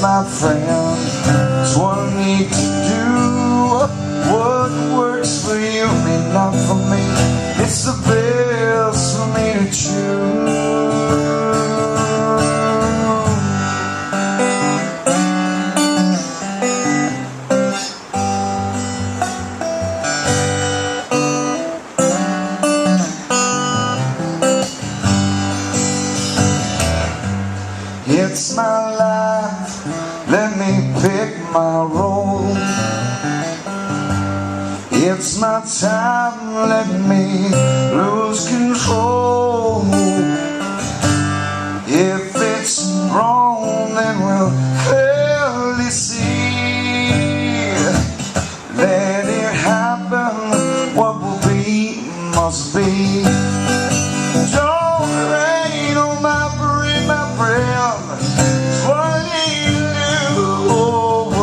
my friend. It's what I need to do. What works for you may not for me. It's the best for me to choose. It's my life, let me pick my role. It's my time, let me lose control. If it's wrong, then we'll clearly see. Let it happen, what will be, must be. Don't rain on my parade, my friend. It's what I need to do. Oh,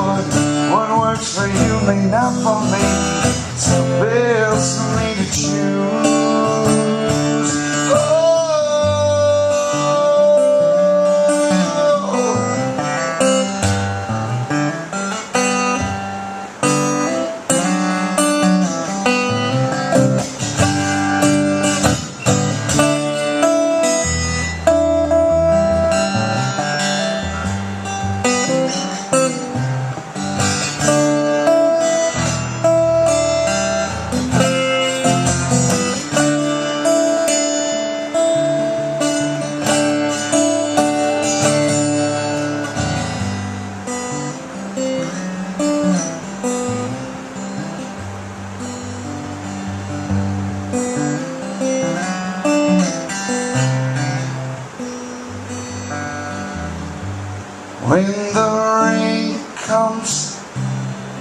what works for you may not for me. It's the best for me to choose. When the rain comes,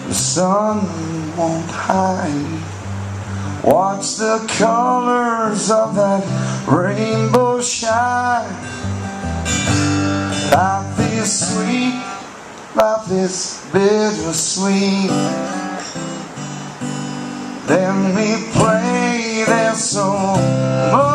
the sun won't hide. Watch the colors of that rainbow shine. Life is sweet, life is bittersweet. Let me play, there's so much